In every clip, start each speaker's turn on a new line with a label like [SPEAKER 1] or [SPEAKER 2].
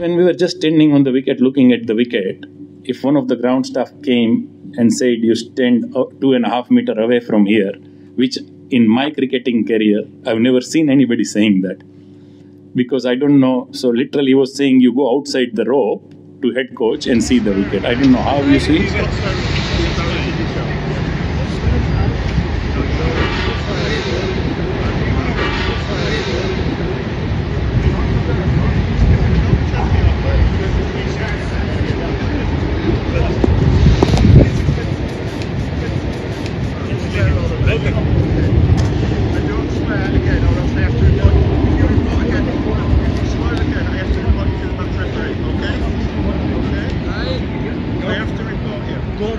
[SPEAKER 1] when we were just standing on the wicket, looking at the wicket, if one of the ground staff came and said, you stand 2.5 meters away from here, which in my cricketing career, I've never seen anybody saying that. Because I don't know, so literally he was saying you go outside the rope to head coach and see the wicket. I don't know how you see it.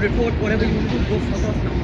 [SPEAKER 2] Report whatever you do, go fuck off now.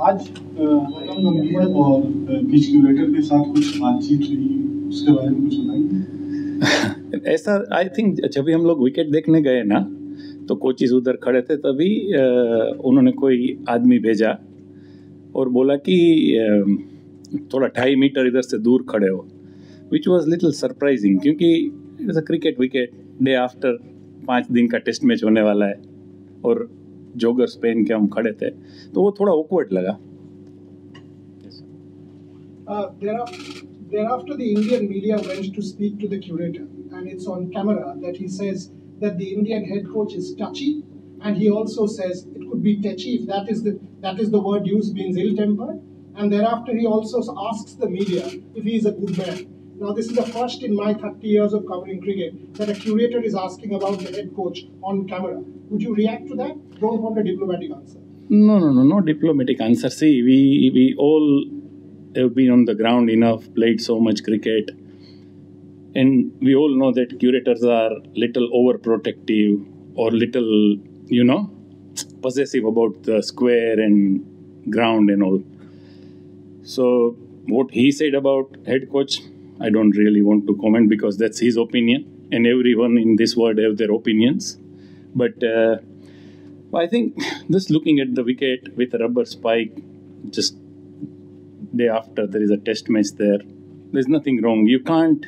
[SPEAKER 3] आज गौतम गंभीर और pitch curator के साथ कुछ बातचीत हुई, उसके बारे में कुछ बताइए।
[SPEAKER 1] ऐसा आई थिंक जब भी हम लोग विकेट देखने गए ना, तो कोचिज उधर खड़े थे, तभी उन्होंने कोई आदमी भेजा और बोला कि थोड़ा 2.5 मीटर इधर से दूर खड़े हो, विच वॉज लिटिल सरप्राइजिंग, क्योंकि it is a cricket wicket, day after 5 दिन का टेस्ट मैच होने वाला है और जोगर्स पहन के हम खड़े थे, तो वो थोड़ा awkward लगा।
[SPEAKER 4] Thereafter, the Indian media went to speak to the curator, and it's on camera that he says that the Indian head coach is touchy, and he also says it could be tetchy, if that is the word used, means ill-tempered. And thereafter, he also asks the media if he is a good man. Now, this is the first in my 30 years of covering cricket that a curator is asking about the head coach on camera. Would you react to that? Don't want a diplomatic answer.
[SPEAKER 1] No diplomatic answer. See, we all have been on the ground enough, played so much cricket, and we all know that curators are little overprotective or little, possessive about the square and ground and all. So what he said about head coach, I don't really want to comment because that's his opinion, and everyone in this world have their opinions. But I think just looking at the wicket with a rubber spike, just day after there is a test match there, there's nothing wrong. You can't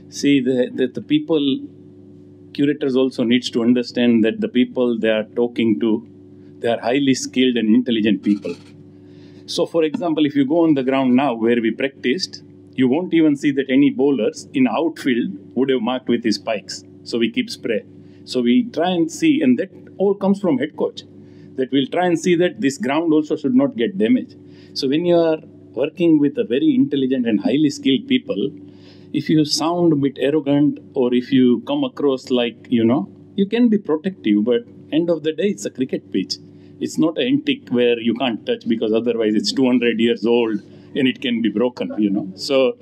[SPEAKER 1] see that the people, curators also needs to understand that the people they are talking to, they are highly skilled and intelligent people. So for example, if you go on the ground now where we practiced, you won't even see that any bowlers in outfield would have marked with his spikes. So we keep spray. So we try and see, and that all comes from head coach, that we'll try and see that this ground also should not get damaged. So when you are working with a very intelligent and highly skilled people, if you sound a bit arrogant or if you come across like, you can be protective, but end of the day, it's a cricket pitch. It's not an antique where you can't touch because otherwise it's 200 years old and it can be broken, So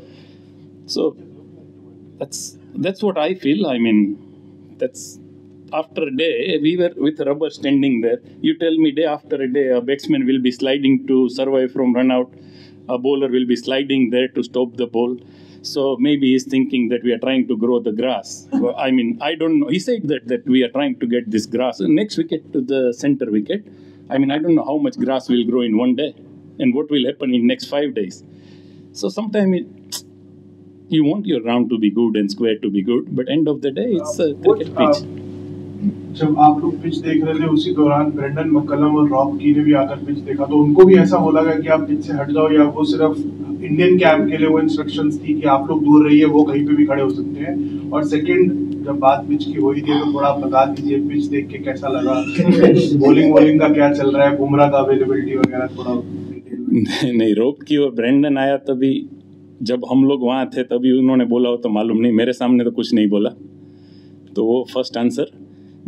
[SPEAKER 1] that's what I feel. I mean, that's after a day, we were with rubber standing there. You tell me day after a day, a batsman will be sliding to survive from run out. A bowler will be sliding there to stop the ball. So maybe he's thinking that we are trying to grow the grass. I mean, I don't know. He said that we are trying to get this grass. Next wicket to the center wicket. I mean, I don't know how much grass will grow in one day and what will happen in next 5 days. So sometimes you want your round to be good and square to be good, but end of the day, it's a cricket pitch.
[SPEAKER 3] जब आप लोग pitch देख रहे थे उसी दौरान Brendon McCullum और Rob की ने भी आकर पिच देखा, तो उनको भी ऐसा बोला गया कि आप पिच से हट जाओ, या वो सिर्फ इंडियन कैंप के लिए वो इंस्ट्रक्शंस थी कि आप लोग दूर रहिए, वो कहीं पे भी खड़े हो सकते हैं? और सेकंड, जब बात पिच की हुई थी तो थोड़ा बता दीजिए पिच देख के कैसा लगा, बॉलिंग का क्या चल रहा है, बुमराह का अवेलेबिलिटी वगैरह थोड़ा?
[SPEAKER 1] नहीं, रॉब की और ब्रेंडन आया तभी, जब हम लोग वहाँ थे तभी उन्होंने बोला हो तो मालूम नहीं, मेरे सामने तो कुछ नहीं बोला। तो वो फर्स्ट आंसर।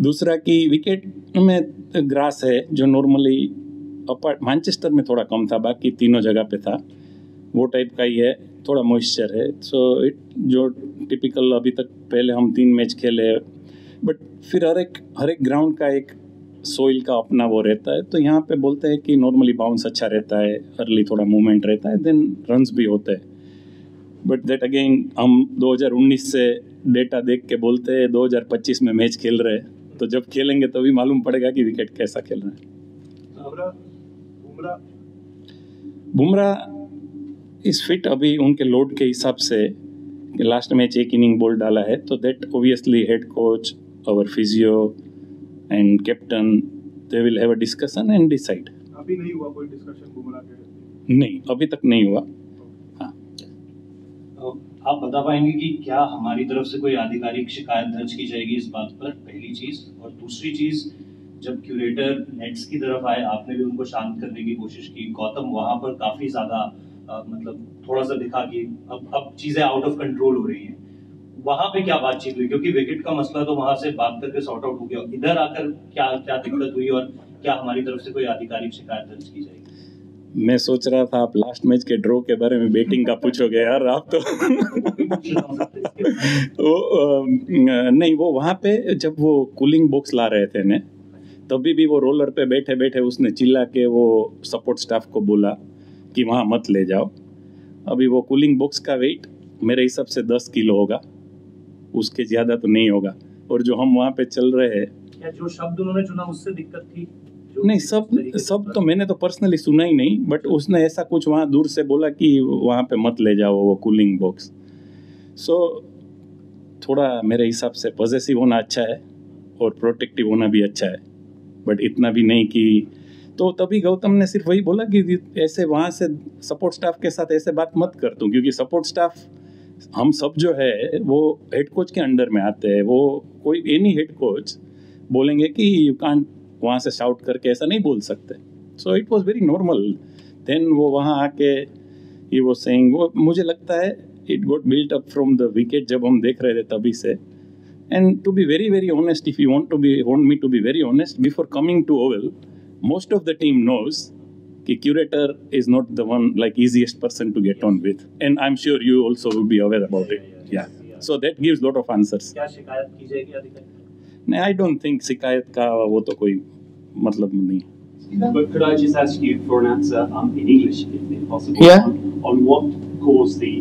[SPEAKER 1] दूसरा कि विकेट में ग्रास है जो नॉर्मली अपार्ट मैनचेस्टर में थोड़ा कम था, बाकी तीनों जगह पे था, वो टाइप का ही है, थोड़ा मॉइस्चर है। सो इट जो टिपिकल अभी तक पहले हम 3 मैच खेले, बट फिर हर एक ग्राउंड का एक सोइल का अपना वो रहता है। तो यहाँ पे बोलते हैं कि नॉर्मली बाउंस अच्छा रहता है, अर्ली थोड़ा मूवमेंट रहता है, देन रन्स भी होते हैं। बट दैट अगेन हम 2019 से डेटा देख के बोलते हैं, 2025 में मैच खेल रहे हैं, तो जब खेलेंगे तभी मालूम पड़ेगा कि विकेट कैसा खेल रहा है। बुमराह इस फिट अभी उनके लोड के हिसाब से, लास्ट मैच 1 इनिंग बॉल डाला है, तो that obviously head coach, our physio and captain, they will have a discussion and decide.
[SPEAKER 3] अभी नहीं हुआ कोई डिस्कशन बुमराह के?
[SPEAKER 1] नहीं, अभी तक नहीं हुआ।
[SPEAKER 5] आप बता पाएंगे कि क्या हमारी तरफ से कोई आधिकारिक शिकायत दर्ज की जाएगी इस बात पर, पहली चीज। और दूसरी चीज, जब क्यूरेटर नेट्स की तरफ आए, आपने भी उनको शांत करने की कोशिश की, गौतम वहां पर काफी ज्यादा मतलब थोड़ा सा दिखा कि अब चीजें आउट ऑफ कंट्रोल हो रही हैं, वहां पे क्या बातचीत हुई? क्योंकि विकेट का मसला तो वहां से बात करके सॉर्ट आउट हो गया, इधर आकर क्या क्या दिक्कत हुई और क्या हमारी तरफ से कोई आधिकारिक शिकायत दर्ज की जाएगी?
[SPEAKER 1] मैं सोच रहा था आप लास्ट मैच के ड्रॉ के बारे में बैटिंग का पूछोगे यार, आप तो नहीं, वो वहाँ पे जब वो कूलिंग बॉक्स ला रहे थे ने, तभी भी वो रोलर पे बैठे बैठे उसने चिल्ला के वो सपोर्ट स्टाफ को बोला कि वहाँ मत ले जाओ। अभी वो कूलिंग बॉक्स का वेट मेरे हिसाब से 10 किलो होगा, उसके ज़्यादा तो नहीं होगा। और जो हम वहाँ पे चल रहे हैं,
[SPEAKER 5] क्या जो शब्द उन्होंने चुना उससे दिक्कत थी?
[SPEAKER 1] नहीं, सब तो मैंने तो पर्सनली सुना ही नहीं, बट उसने ऐसा कुछ वहाँ दूर से बोला कि वहाँ पे मत ले जाओ वो कूलिंग बॉक्स। सो थोड़ा मेरे हिसाब से पॉजेसिव होना अच्छा है और प्रोटेक्टिव होना भी अच्छा है, बट इतना भी नहीं कि। तो तभी गौतम ने सिर्फ वही बोला कि ऐसे वहाँ से सपोर्ट स्टाफ के साथ ऐसे बात मत कर तू, क्योंकि सपोर्ट स्टाफ हम सब जो है वो हेड कोच के अंडर में आते हैं। वो कोई एनी हेड कोच बोलेंगे कि यू कांट वहाँ से शाउट करके ऐसा नहीं बोल सकते। So it was very normal. Then वो वहाँ आके ही वो सेइंग, वो मुझे लगता है it got built up from the wicket जब हम देख रहे थे तभी से। And to be very very honest, if you want me to be very honest, before coming to Oval, most of the team knows कि curator is not the one like easiest person to get on with, and I'm sure you also will be aware about it. Yeah. So that gives lot of answers.
[SPEAKER 5] क्या शिकायत की जाएगी अधिकारी?
[SPEAKER 1] नहीं, I don't think शिकायत का वो तो कोई मतलब नहीं।
[SPEAKER 6] But could I just ask you for an answer in English, if possible,
[SPEAKER 1] Yeah.
[SPEAKER 6] on what caused the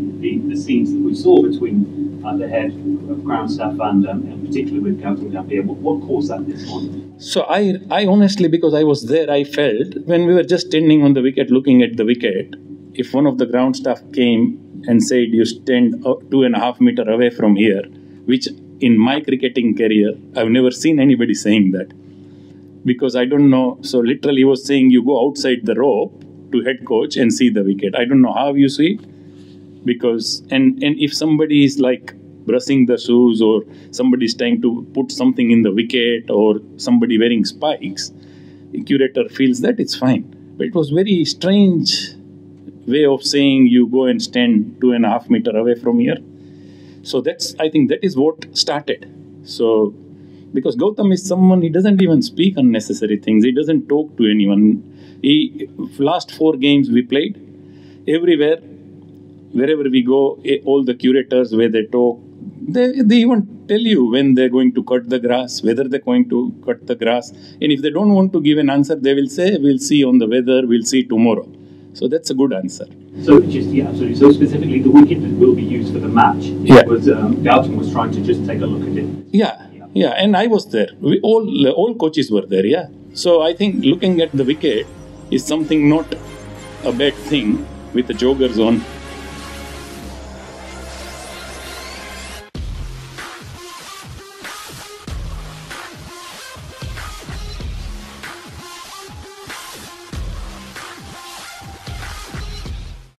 [SPEAKER 6] scenes that we saw between the head of ground staff and particularly with Gautam Gambhir? What caused that this morning?
[SPEAKER 1] So I honestly, because I was there, I felt when we were just standing on the wicket, looking at the wicket, if one of the ground staff came and said, you stand 2.5 meters away from here, which in my cricketing career, I've never seen anybody saying that. Because I don't know, so literally he was saying you go outside the rope to head coach and see the wicket. I don't know how you see it, because, and if somebody is like brushing the shoes or somebody is trying to put something in the wicket or somebody wearing spikes, the curator feels that it's fine. But it was very strange way of saying you go and stand 2.5 meters away from here. So I think that is what started. So because Gautam is someone, he doesn't even speak unnecessary things. He doesn't talk to anyone. Last 4 games we played, everywhere, wherever we go, all the curators where they talk, they even tell you when they're going to cut the grass, whether they're going to cut the grass. And if they don't want to give an answer, they will say, we'll see on the weather, we'll see tomorrow. So that's a good answer.
[SPEAKER 6] So just, yeah, absolutely. So specifically the wicket that will be used for the match,
[SPEAKER 1] Yeah.
[SPEAKER 6] was Gautam was trying to just take a look at it.
[SPEAKER 1] Yeah, and I was there. All coaches were there, yeah. So I think looking at the wicket is something not a bad thing with the joggers on.